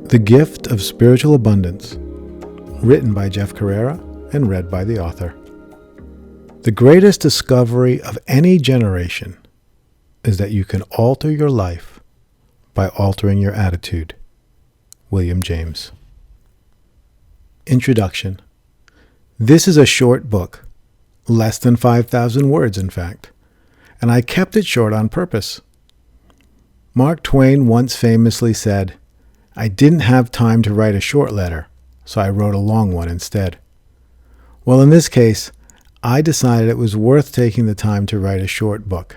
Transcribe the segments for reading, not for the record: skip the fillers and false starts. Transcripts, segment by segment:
The Gift of Spiritual Abundance, written by Jeff Carreira and read by the author. The greatest discovery of any generation is that you can alter your life by altering your attitude. William James. Introduction. This is a short book, less than 5,000 words in fact, and I kept it short on purpose. Mark Twain once famously said, "I didn't have time to write a short letter, so I wrote a long one instead." Well, in this case, I decided it was worth taking the time to write a short book,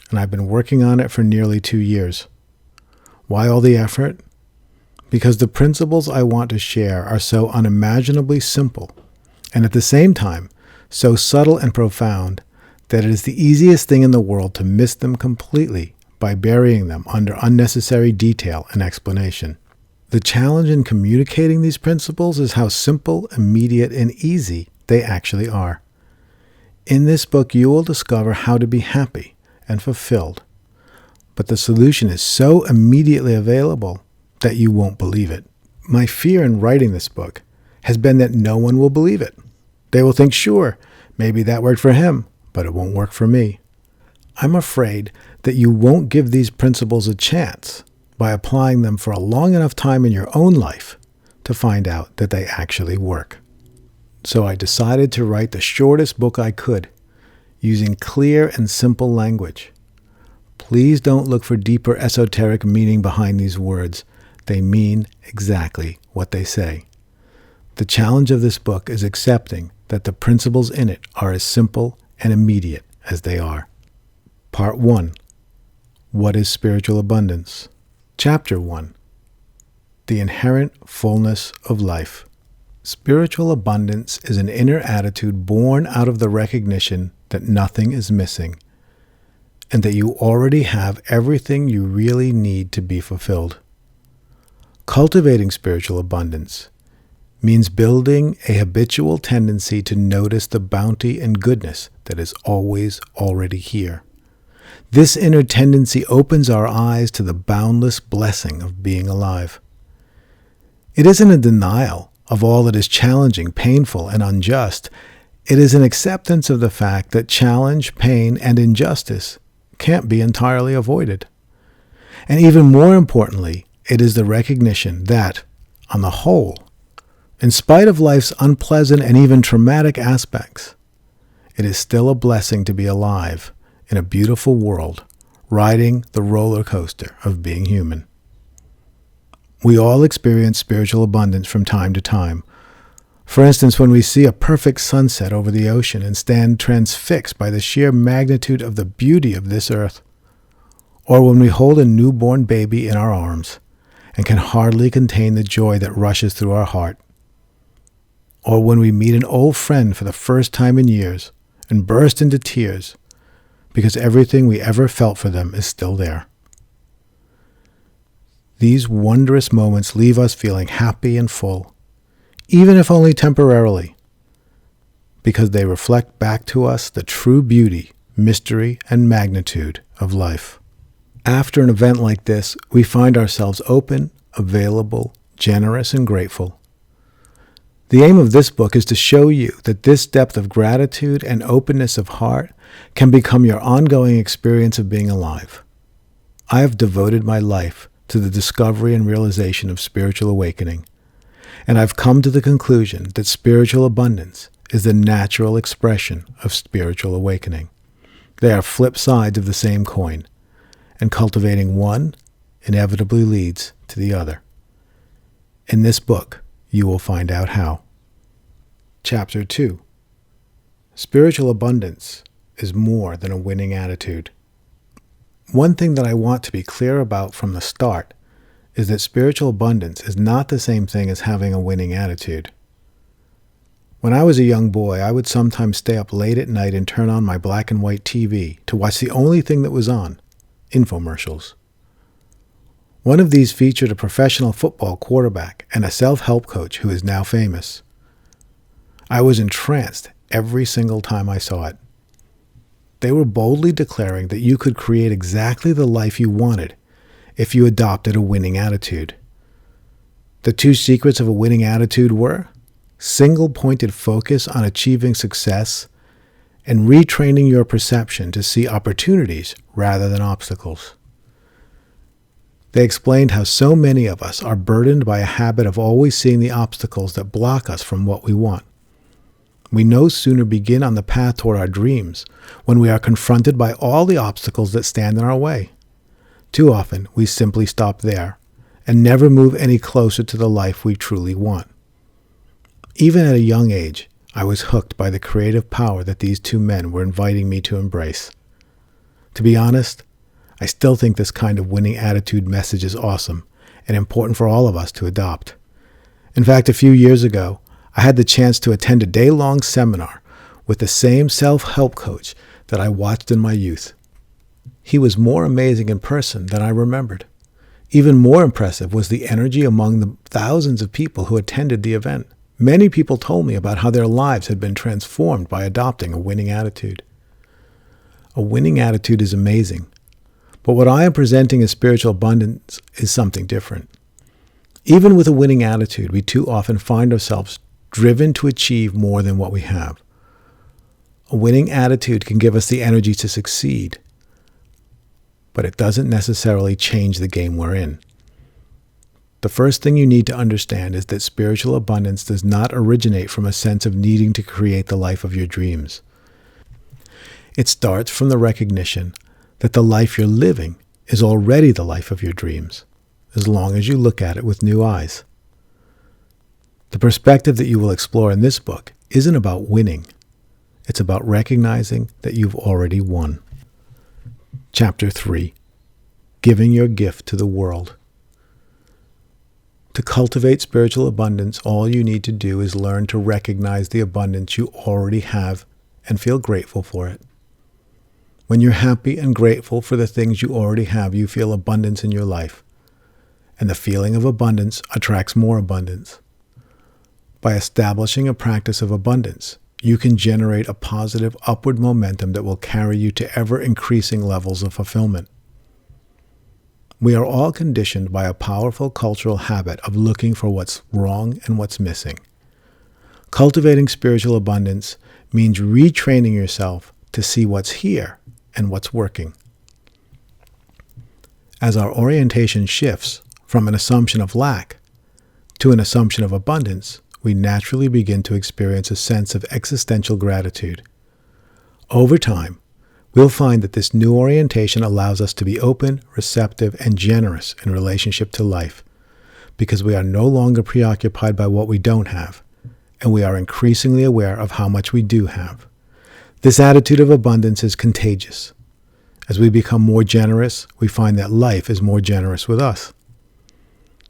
and I've been working on it for nearly 2 years. Why all the effort? Because the principles I want to share are so unimaginably simple, and at the same time, so subtle and profound that it is the easiest thing in the world to miss them completely by burying them under unnecessary detail and explanation. The challenge in communicating these principles is how simple, immediate, and easy they actually are. In this book, you will discover how to be happy and fulfilled, but the solution is so immediately available that you won't believe it. My fear in writing this book has been that no one will believe it. They will think, sure, maybe that worked for him, but it won't work for me. I'm afraid that you won't give these principles a chance by applying them for a long enough time in your own life to find out that they actually work. So I decided to write the shortest book I could, using clear and simple language. Please don't look for deeper esoteric meaning behind these words. They mean exactly what they say. The challenge of this book is accepting that the principles in it are as simple and immediate as they are. Part 1. What is spiritual abundance? Chapter 1. The inherent fullness of life. Spiritual abundance is an inner attitude born out of the recognition that nothing is missing, and that you already have everything you really need to be fulfilled. Cultivating spiritual abundance means building a habitual tendency to notice the bounty and goodness that is always already here. This inner tendency opens our eyes to the boundless blessing of being alive. It isn't a denial of all that is challenging, painful, and unjust. It is an acceptance of the fact that challenge, pain, and injustice can't be entirely avoided. And even more importantly, it is the recognition that, on the whole, in spite of life's unpleasant and even traumatic aspects, it is still a blessing to be alive in a beautiful world, riding the roller coaster of being human. We all experience spiritual abundance from time to time. For instance, when we see a perfect sunset over the ocean and stand transfixed by the sheer magnitude of the beauty of this earth, or when we hold a newborn baby in our arms and can hardly contain the joy that rushes through our heart, or when we meet an old friend for the first time in years and burst into tears because everything we ever felt for them is still there. These wondrous moments leave us feeling happy and full, even if only temporarily, because they reflect back to us the true beauty, mystery, and magnitude of life. After an event like this, we find ourselves open, available, generous, and grateful. The aim of this book is to show you that this depth of gratitude and openness of heart can become your ongoing experience of being alive. I have devoted my life to the discovery and realization of spiritual awakening, and I've come to the conclusion that spiritual abundance is the natural expression of spiritual awakening. They are flip sides of the same coin, and cultivating one inevitably leads to the other. In this book, you will find out how. Chapter 2. Spiritual abundance is more than a winning attitude. One thing that I want to be clear about from the start is that spiritual abundance is not the same thing as having a winning attitude. When I was a young boy, I would sometimes stay up late at night and turn on my black and white TV to watch the only thing that was on, infomercials. One of these featured a professional football quarterback and a self-help coach who is now famous. I was entranced every single time I saw it. They were boldly declaring that you could create exactly the life you wanted if you adopted a winning attitude. The two secrets of a winning attitude were single-pointed focus on achieving success and retraining your perception to see opportunities rather than obstacles. They explained how so many of us are burdened by a habit of always seeing the obstacles that block us from what we want. We no sooner begin on the path toward our dreams when we are confronted by all the obstacles that stand in our way. Too often, we simply stop there and never move any closer to the life we truly want. Even at a young age, I was hooked by the creative power that these two men were inviting me to embrace. To be honest, I still think this kind of winning attitude message is awesome and important for all of us to adopt. In fact, a few years ago, I had the chance to attend a day-long seminar with the same self-help coach that I watched in my youth. He was more amazing in person than I remembered. Even more impressive was the energy among the thousands of people who attended the event. Many people told me about how their lives had been transformed by adopting a winning attitude. A winning attitude is amazing, but what I am presenting as spiritual abundance is something different. Even with a winning attitude, we too often find ourselves driven to achieve more than what we have. A winning attitude can give us the energy to succeed, but it doesn't necessarily change the game we're in. The first thing you need to understand is that spiritual abundance does not originate from a sense of needing to create the life of your dreams. It starts from the recognition that the life you're living is already the life of your dreams, as long as you look at it with new eyes. The perspective that you will explore in this book isn't about winning. It's about recognizing that you've already won. Chapter 3. Giving your gift to the world. To cultivate spiritual abundance, all you need to do is learn to recognize the abundance you already have and feel grateful for it. When you're happy and grateful for the things you already have, you feel abundance in your life. And the feeling of abundance attracts more abundance. By establishing a practice of abundance, you can generate a positive upward momentum that will carry you to ever-increasing levels of fulfillment. We are all conditioned by a powerful cultural habit of looking for what's wrong and what's missing. Cultivating spiritual abundance means retraining yourself to see what's here and what's working. As our orientation shifts from an assumption of lack to an assumption of abundance, we naturally begin to experience a sense of existential gratitude. Over time, we'll find that this new orientation allows us to be open, receptive, and generous in relationship to life, because we are no longer preoccupied by what we don't have, and we are increasingly aware of how much we do have. This attitude of abundance is contagious. As we become more generous, we find that life is more generous with us.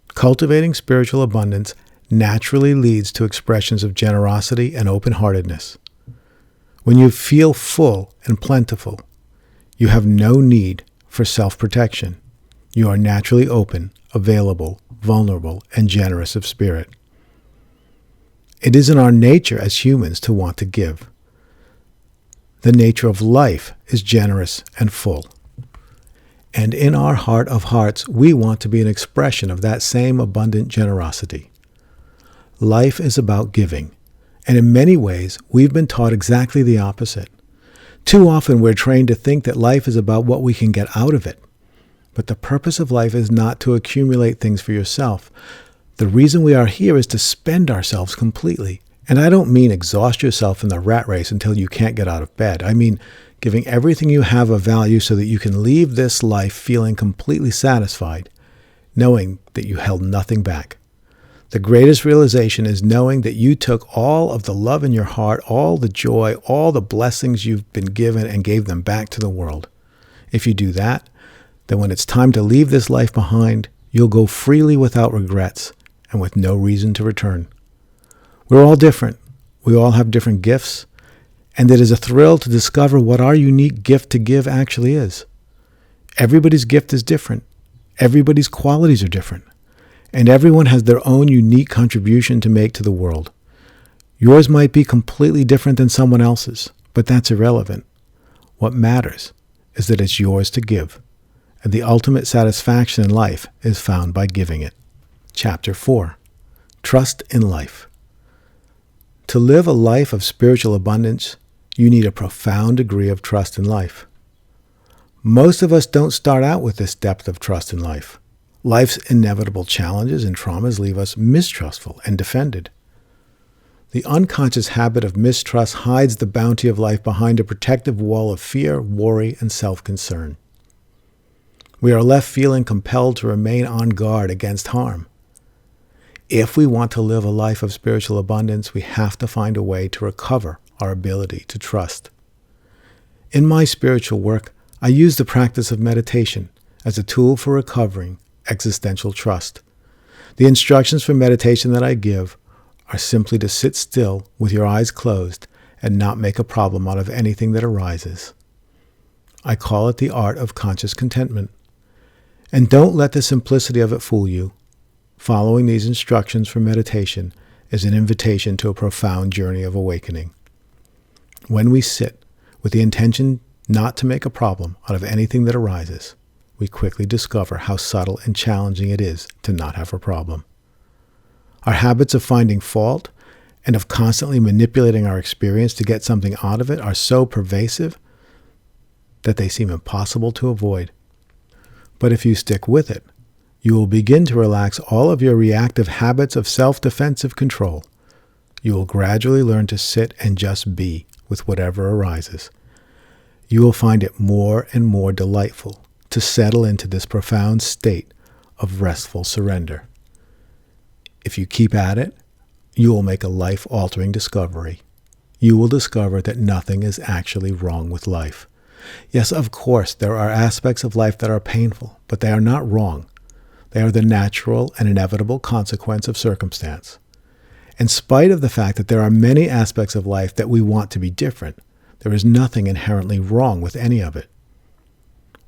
Cultivating spiritual abundance naturally leads to expressions of generosity and open-heartedness. When you feel full and plentiful, you have no need for self-protection. You are naturally open, available, vulnerable, and generous of spirit. It is in our nature as humans to want to give. The nature of life is generous and full. And in our heart of hearts, we want to be an expression of that same abundant generosity. Life is about giving, and in many ways, we've been taught exactly the opposite. Too often, we're trained to think that life is about what we can get out of it. But the purpose of life is not to accumulate things for yourself. The reason we are here is to spend ourselves completely. And I don't mean exhaust yourself in the rat race until you can't get out of bed. I mean giving everything you have of value so that you can leave this life feeling completely satisfied, knowing that you held nothing back. The greatest realization is knowing that you took all of the love in your heart, all the joy, all the blessings you've been given, and gave them back to the world. If you do that, then when it's time to leave this life behind, you'll go freely without regrets and with no reason to return. We're all different. We all have different gifts, and it is a thrill to discover what our unique gift to give actually is. Everybody's gift is different. Everybody's qualities are different. And everyone has their own unique contribution to make to the world. Yours might be completely different than someone else's, but that's irrelevant. What matters is that it's yours to give, and the ultimate satisfaction in life is found by giving it. Chapter 4. Trust in life. To live a life of spiritual abundance, you need a profound degree of trust in life. Most of us don't start out with this depth of trust in life. Life's inevitable challenges and traumas leave us mistrustful and defended. The unconscious habit of mistrust hides the bounty of life behind a protective wall of fear, worry, and self-concern. We are left feeling compelled to remain on guard against harm. If we want to live a life of spiritual abundance, we have to find a way to recover our ability to trust. In my spiritual work, I use the practice of meditation as a tool for recovering existential trust. The instructions for meditation that I give are simply to sit still with your eyes closed and not make a problem out of anything that arises. I call it the art of conscious contentment. And don't let the simplicity of it fool you. Following these instructions for meditation is an invitation to a profound journey of awakening. When we sit with the intention not to make a problem out of anything that arises, we quickly discover how subtle and challenging it is to not have a problem. Our habits of finding fault and of constantly manipulating our experience to get something out of it are so pervasive that they seem impossible to avoid. But if you stick with it, you will begin to relax all of your reactive habits of self-defensive control. You will gradually learn to sit and just be with whatever arises. You will find it more and more delightful to settle into this profound state of restful surrender. If you keep at it, you will make a life-altering discovery. You will discover that nothing is actually wrong with life. Yes, of course, there are aspects of life that are painful, but they are not wrong. They are the natural and inevitable consequence of circumstance. In spite of the fact that there are many aspects of life that we want to be different, there is nothing inherently wrong with any of it.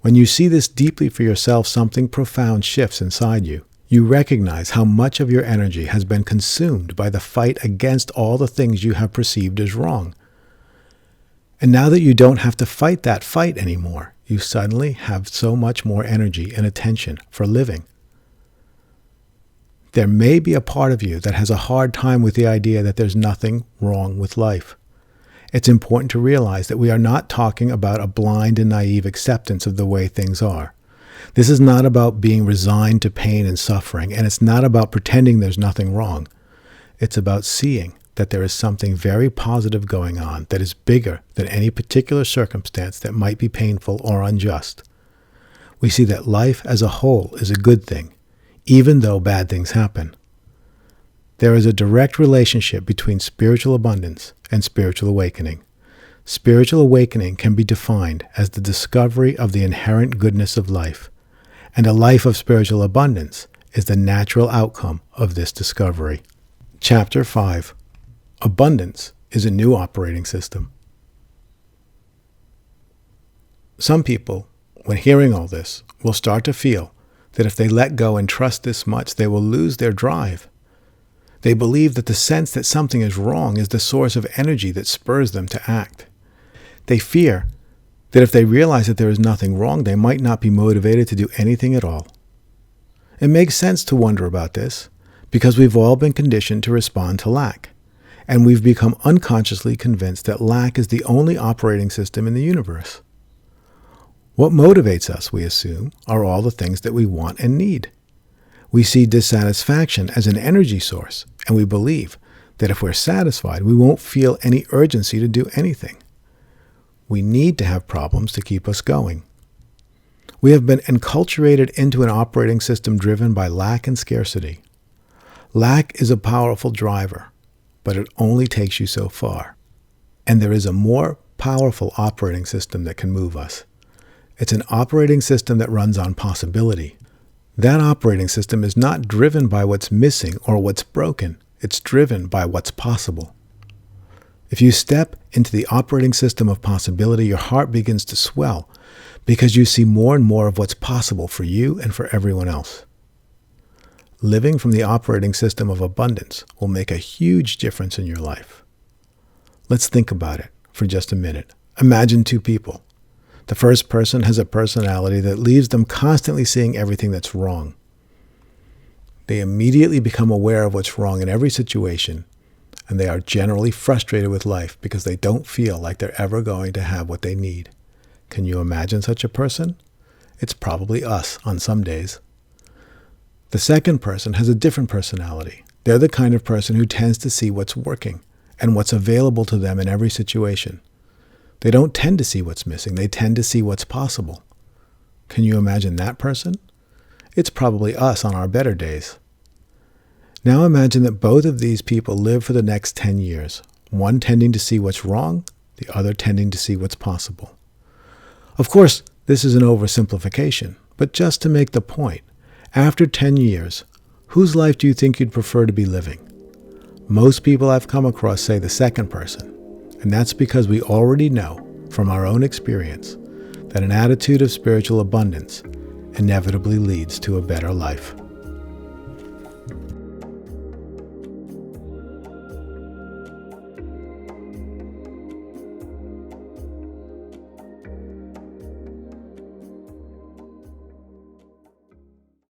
When you see this deeply for yourself, something profound shifts inside you. You recognize how much of your energy has been consumed by the fight against all the things you have perceived as wrong. And now that you don't have to fight that fight anymore, you suddenly have so much more energy and attention for living. There may be a part of you that has a hard time with the idea that there's nothing wrong with life. It's important to realize that we are not talking about a blind and naive acceptance of the way things are. This is not about being resigned to pain and suffering, and it's not about pretending there's nothing wrong. It's about seeing that there is something very positive going on that is bigger than any particular circumstance that might be painful or unjust. We see that life as a whole is a good thing, even though bad things happen. There is a direct relationship between spiritual abundance and spiritual awakening. Spiritual awakening can be defined as the discovery of the inherent goodness of life, and a life of spiritual abundance is the natural outcome of this discovery. Chapter 5. Abundance is a new operating system. Some people, when hearing all this, will start to feel that if they let go and trust this much, they will lose their drive. They believe that the sense that something is wrong is the source of energy that spurs them to act. They fear that if they realize that there is nothing wrong, they might not be motivated to do anything at all. It makes sense to wonder about this, because we've all been conditioned to respond to lack, and we've become unconsciously convinced that lack is the only operating system in the universe. What motivates us, we assume, are all the things that we want and need. We see dissatisfaction as an energy source, and we believe that if we're satisfied, we won't feel any urgency to do anything. We need to have problems to keep us going. We have been enculturated into an operating system driven by lack and scarcity. Lack is a powerful driver, but it only takes you so far. And there is a more powerful operating system that can move us. It's an operating system that runs on possibility. That operating system is not driven by what's missing or what's broken. It's driven by what's possible. If you step into the operating system of possibility, your heart begins to swell because you see more and more of what's possible for you and for everyone else. Living from the operating system of abundance will make a huge difference in your life. Let's think about it for just a minute. Imagine two people. The first person has a personality that leaves them constantly seeing everything that's wrong. They immediately become aware of what's wrong in every situation, and they are generally frustrated with life because they don't feel like they're ever going to have what they need. Can you imagine such a person? It's probably us on some days. The second person has a different personality. They're the kind of person who tends to see what's working and what's available to them in every situation. They don't tend to see what's missing. They tend to see what's possible. Can you imagine that person? It's probably us on our better days. Now imagine that both of these people live for the next 10 years, one tending to see what's wrong, the other tending to see what's possible. Of course, this is an oversimplification, but just to make the point, after 10 years, whose life do you think you'd prefer to be living? Most people I've come across say the second person, and that's because we already know from our own experience that an attitude of spiritual abundance inevitably leads to a better life.